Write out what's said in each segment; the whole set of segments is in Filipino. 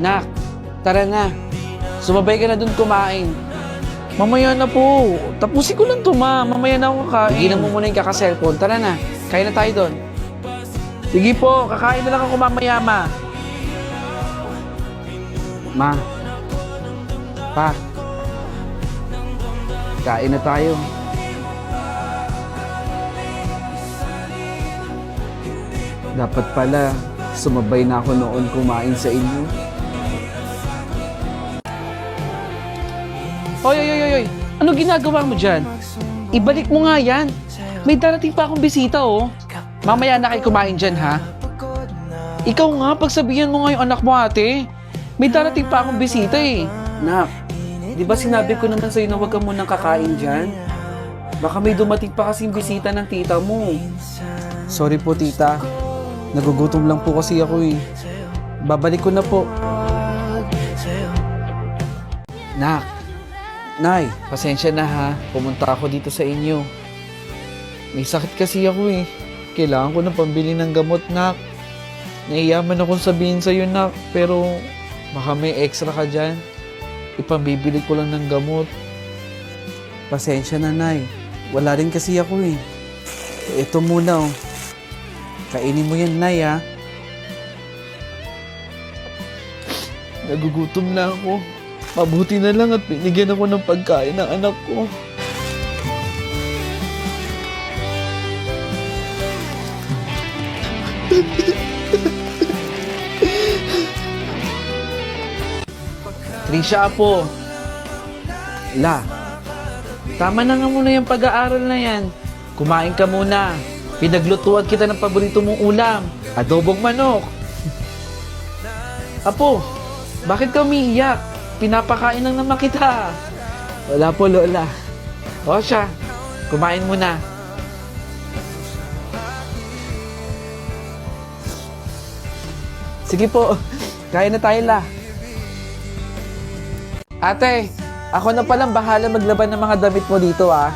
Nak, tara na. Sumabay ka na dun kumain. Mamaya na po. Tapusin ko lang to, ma. Mamaya na ako kakain. Higilan mo muna yung kaka-cellphone. Tara na, kain na tayo dun. Sige po, kakain na lang ako mamaya, ma. Ma. Pa. Kain na tayo. Dapat pala, sumabay na ako noon kumain sa inyo. Oy, oy, oy, oy, oy. Ano ginagawa mo dyan? Ibalik mo nga yan. May darating pa akong bisita, oh. Mamaya na kayo kumain dyan, ha? Ikaw nga, pagsabihan mo nga yung anak mo, ate. May darating pa akong bisita, eh. Nak, di ba sinabi ko naman sa'yo na huwag ka munang kakain dyan? Baka may dumating pa kasing bisita ng tita mo. Sorry po, tita. Nagugutom lang po kasi ako eh. Babalik ko na po. Nak, Nay, pasensya na ha. Pumunta ako dito sa inyo. May sakit kasi ako eh. Kailangan ko ng pambili ng gamot, Nak. Naiyaman akong sabihin sa'yo, Nak. Pero baka may extra ka dyan. Ipambibili ko lang ng gamot. Pasensya na, Nay. Wala rin kasi ako eh. Ito muna oh. Kainin mo yan, Nay, ha? Nagugutom na ako. Mabuti na lang at binigyan ako ng pagkain ng anak ko. Trisha, Apo. La, Tama na nga muna yung pag-aaral na yan. Kumain ka muna. Pinaglutuan kita ng paborito mong ulam. Adobong manok. Apo, bakit ka umiiyak? Pinapakain lang naman kita. wala po, Lola. O siya, kumain muna. Sige po, kain na tayo, La. Ate, ako na palang bahala maglaban ng mga damit mo dito, ah.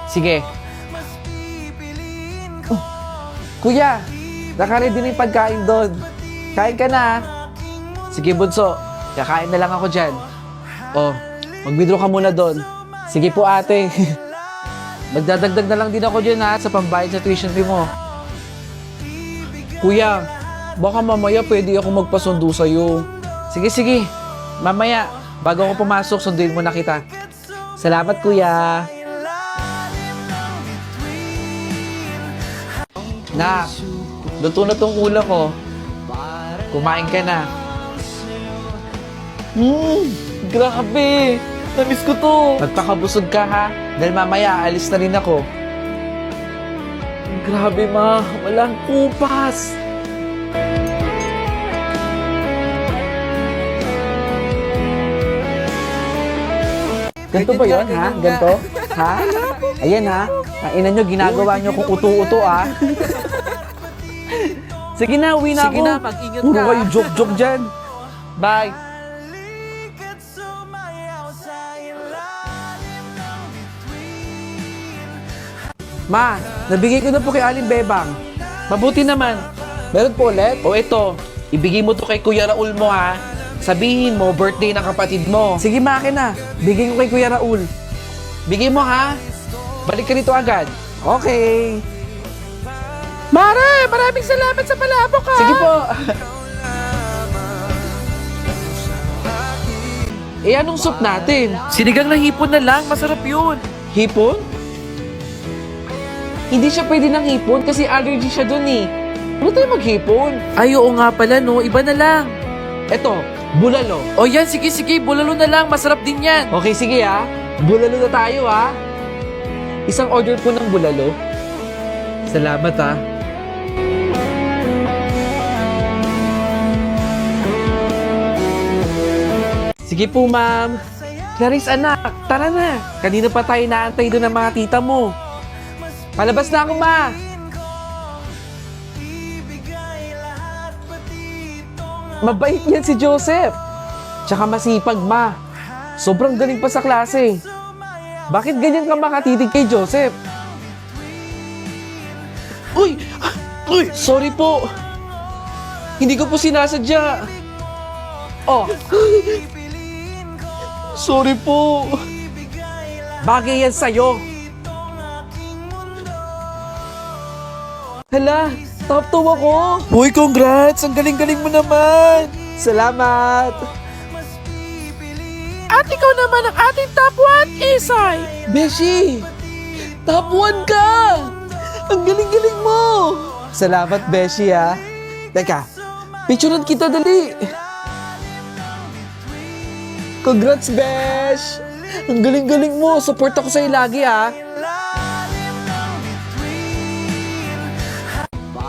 Sige. Oh, kuya, nakaready na yung pagkain doon. Kain ka na, ah. Sige, bunso. Kakain na lang ako dyan. Oh, mag-withdraw ka muna doon. Sige po, ate. Magdadagdag na lang din ako dyan, ha, sa pambayad sa tuition fee mo. Kuya, baka mamaya pwede ako magpasundo sa'yo. Sige, sige. Mamaya, bago ako pumasok, sunduin mo na kita. Salamat, kuya. Nak, luto na tong ulam ko. Kumain ka na. Grabe. Namiss ko to. Magpakabusog ka, ha? Dahil mamaya, alis na rin ako. Grabe, ma. Walang kupas. Ganto ba yun, ha? Ganto? Ha? Ayan, ha? Ang ina nyo, ginagawa nyo kung uto-uto, ha? Sige na, uwi na ako. Sige na, mag-ingat Puro ka. kayo joke-joke dyan. Bye. Ma, nabigay ko na po kay Aling Bebang. Mabuti naman. Meron po ulit? O ito, ibigay mo to kay Kuya Raul mo, ha? Sabihin mo, birthday ng kapatid mo. Sige, ma, akin na. Bigay ko kay Kuya Raul. Bigay mo, ha? Balik ka rito agad. Okay. Mare, maraming salamat sa palabok, ha? Sige po. Anong soup natin? Sinigang na hipon na lang, masarap yun. Hipon? Hindi siya pwede ng hipon kasi allergy siya dun eh. Ano tayo maghipon? Ay, oo nga pala no, iba na lang. Eto, bulalo. O yan, sige, bulalo na lang, masarap din yan. Okay, sige ha. Bulalo na tayo ha. Isang order po ng bulalo. Salamat ha. Sige po, ma'am. Clarice, anak, tara na. Kanina pa tayo naantay doon ng mga tita mo. Palabas na ako, ma. Mabait yan si Joseph. Tsaka masipag, ma. Sobrang galing pa sa klase. Bakit ganyan ka makatitig kay Joseph? Uy! Uy! Sorry po. Hindi ko po sinasadya. Oh, Sorry po. bagay yan sa'yo. Hala, top 2 ako. Uy, congrats! Ang galing-galing mo naman! Salamat. At ikaw naman ang ating top 1, Isay. Beshi! Top 1 ka! Ang galing-galing mo! Salamat, Beshi, ha. Teka, picturean kita dali. Congrats, Besh! Ang galing-galing mo! Support ako sa'yo lagi, ha.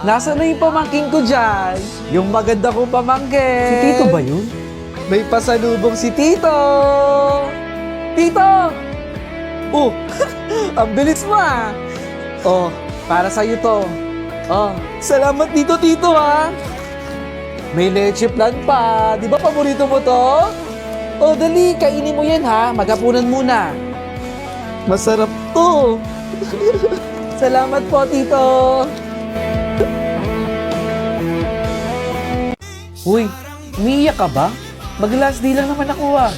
Nasaan na yung pamangking ko dyan? Yung maganda kong pamangkin. Si Tito ba yun? May pasalubong si Tito! Tito! Oh, ang bilis mo ah! Oh, para sa'yo to. Oh, Salamat dito, Tito, ha! may leche plan pa. Di ba paborito mo to? Oh, dali, kainin mo yan ha. Maghapunan muna. Masarap to! Salamat po, Tito. Uy, umiiyak ka ba? Mag-last day lang naman ako ah.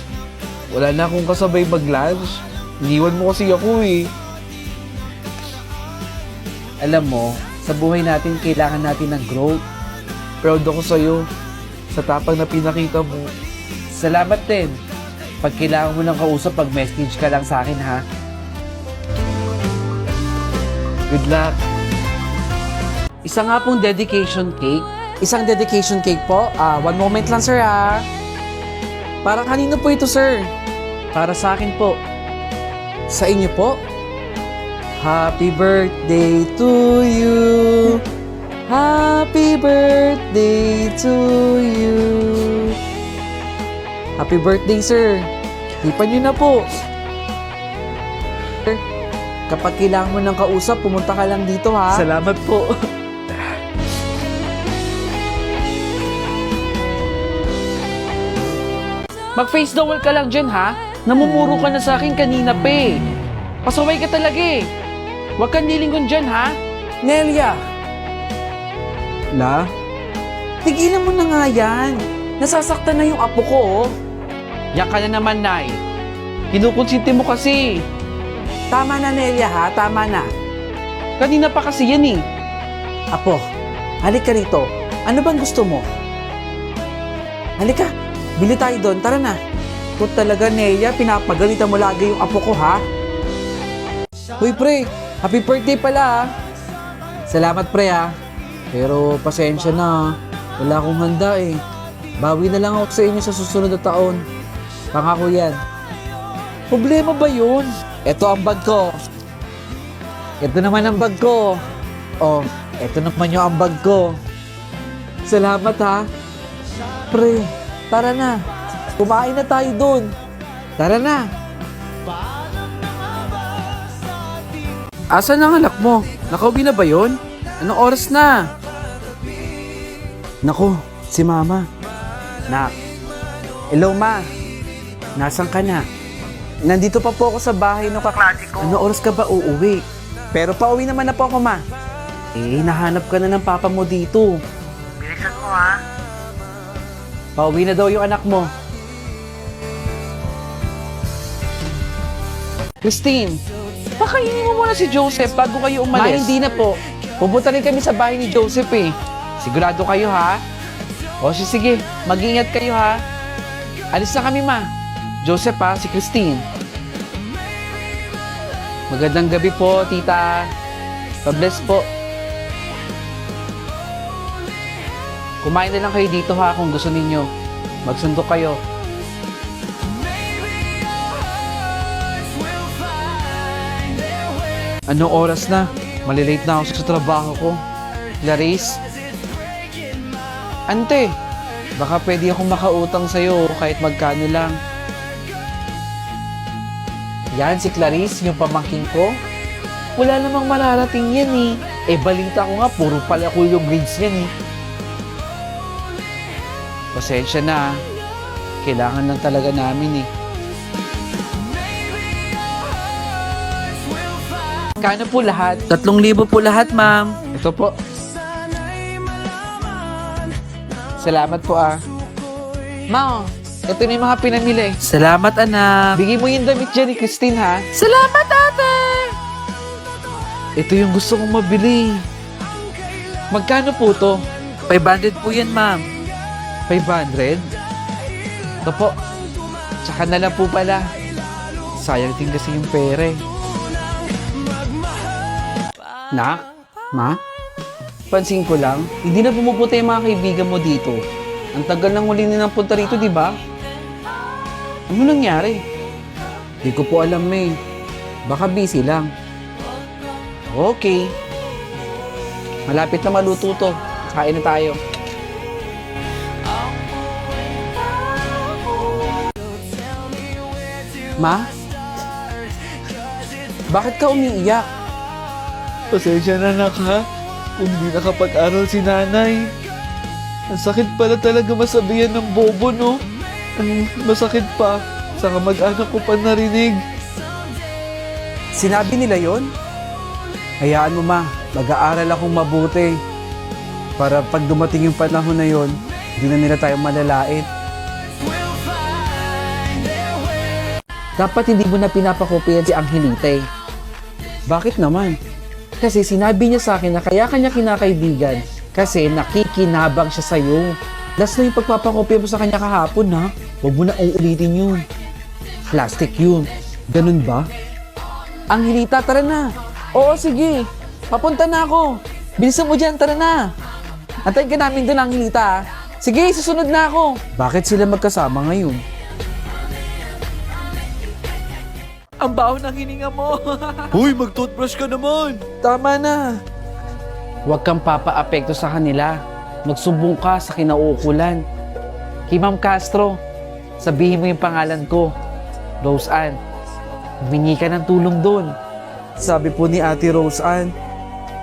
Wala na akong kasabay mag-lunch. Iniwan mo kasi ako eh. Alam mo, sa buhay natin, kailangan natin ng growth. Proud ako sa'yo. Sa tapang na pinakita mo. Salamat din. Pag kailangan mo ng kausap, pag-message ka lang sa akin ha. Good luck. Isa nga pong dedication cake. Isang dedication cake po. One moment lang sir ha. Para kanino po ito sir? Para sa akin po. Sa inyo po? Happy birthday to you. Happy birthday to you. Happy birthday sir. Hipan niyo na po. Sir, kapag kailangan mo ng kausap, pumunta ka lang dito ha. Salamat po. Mag-face the wall ka lang dyan, ha? Namumuro ka na sa akin kanina pa eh. Pasaway ka talaga eh. Huwag kang nilingon dyan, ha? Nelia! La? Tigilan mo na nga yan. Nasasaktan na yung apo ko, oh. Yak ka na naman, Nay. Kinukonsinti mo kasi. Tama na, Nelia, ha? Tama na. Kanina pa kasi yan eh. Apo, halika rito. Ano bang gusto mo? Halika. Bili tayo doon, tara na. Kung talaga, Neya, pinapagalitan mo lagi yung apo ko, ha? Uy, pre, happy birthday pala, ha? Salamat, pre, ha? Pero, pasensya na, wala akong handa, eh. Bawi na lang ako sa inyo sa susunod na taon. Pangako yan. Problema ba yun? Ito ang bag ko. Ito naman ang bag ko. Oh, ito naman yung ambag ko. Salamat, ha? Pre, tara na. Kumain na tayo dun. Tara na. Asan ang anak mo? Nakauwi na ba yun? Anong oras na? Naku, si Mama. Nak. Hello, Ma. Nasaan ka na? Nandito pa po ako sa bahay ng kaklase ko. Anong oras ka ba uuwi? Pero pauwi naman na po ako, Ma. Eh, nahanap ka na ng papa mo dito. Bilisan mo, ha? Pauwi na daw yung anak mo. Christine, pakainin mo muna si Joseph bago kayo umalis. Ma, hindi na po. Pupunta rin kami sa bahay ni Joseph eh. Sigurado kayo ha? O sige, mag-iingat kayo ha. Alis na kami ma. Joseph ha, si Christine. Magandang gabi po, tita. Pa-bless po. Kumain na lang kayo dito ha kung gusto ninyo. Magsundo kayo. Anong oras na? Malilate na ako sa trabaho ko. Clarice? Ante, baka pwede akong makautang sa'yo kahit magkano lang. Yan si Clarice, yung pamangking ko. Wala namang mararating yan eh. Eh balita ko nga, puro pala ko yung grades yan eh. Pasensya na. Kailangan lang talaga namin eh. Kano po lahat? 3,000 po lahat, ma'am. Ito po. Salamat po ah. Ma, ito na yung mga pinamili. Salamat, anak. Bigay mo yung damit dyan ni Christine, ha? Salamat, ate. Ito yung gusto kong mabili. Magkano po to? 500 po yan, ma'am. 500? Ito po. Tsaka na lang po pala. Sayang din kasi yung pera eh. Nak? Ma? Pansin ko lang, hindi na pumupunta yung mga kaibigan mo dito. Ang tagal nang huli nilang punta rito, di ba? Ano nangyari? Di ko po alam eh. Baka busy lang. Okay. Malapit na maluto to. Kain na tayo. Ma? Bakit ka umiiyak? Pasensya na anak ha. Kung di nakapag-aral si nanay. Ang sakit pala talaga masabihan ng bobo, no? Ang masakit pa. Saka mag-anak ko pa narinig. Sinabi nila yon? Hayaan mo ma, mag-aaral akong mabuti. Para pag dumating yung panahon na yon, hindi na nila tayo malalait. Dapat hindi mo na pinapakopyahan si Angelita eh. Bakit naman? Kasi sinabi niya sa akin na kaya kanya kinakaibigan kasi nakikinabang siya sa'yo. Last na yung pagpapakopya mo sa kanya kahapon ha. Huwag mo na uulitin yun. Plastic yun. Ganun ba? Angelita, tara na. Oo, sige. Papunta na ako. Bilisan mo dyan, tara na. Antayin ka namin doon, Angelita. Sige, susunod na ako. Bakit sila magkasama ngayon? Ang baho ng hininga mo. Uy, mag-toothbrush ka naman. Tama na. Huwag kang papa-apekto sa kanila. Magsumbong ka sa kinauukulan. Kay Ma'am Castro, sabihin mo yung pangalan ko. Rose Ann. Humingi ka ng tulong doon. Sabi po ni Ate Rose Ann,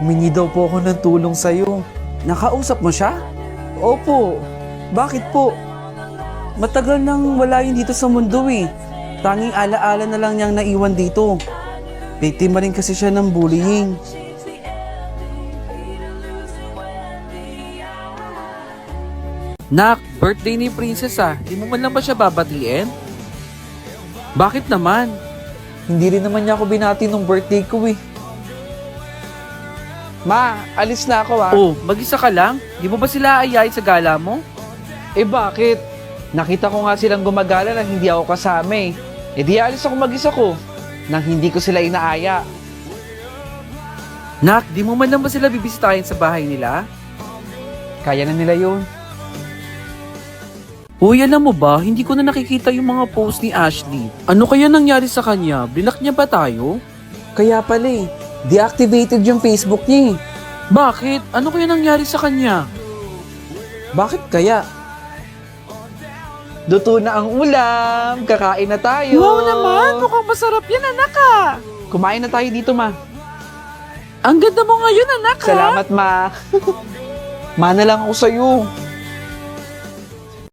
humingi daw po ako ng tulong sa'yo. Nakausap mo siya? Opo. Bakit po? Matagal nang wala yun dito sa mundo eh. Tanging alaala na lang niyang naiwan dito. Biktima rin kasi siya ng bullying. Nak, birthday ni Princess ah. Di mo man lang ba siya babatiin? Bakit naman? Hindi rin naman niya ako binati nung birthday ko eh. Ma, alis na ako ah. Oh, mag-isa ka lang? Di mo ba sila ayayin sa gala mo? Eh bakit? Nakita ko nga silang gumagala nang hindi ako kasama eh. Eh di alis ako mag-isa ko nang hindi ko sila inaaya. Nak, di mo man lang ba sila bibisitahin sa bahay nila? Kaya na nila yun. Uy, alam mo ba, hindi ko na nakikita yung mga post ni Ashley. Ano kaya nangyari sa kanya? Block niya ba tayo? Kaya pala eh, deactivated yung Facebook niya eh. Bakit? Ano kaya nangyari sa kanya? Bakit kaya? Luto na ang ulam, kakain na tayo. Wow naman, mukhang masarap yan, anak ah. Kumain na tayo dito ma. Ang ganda mo ngayon, anak ah. Salamat ma. Ma na lang ako sa'yo.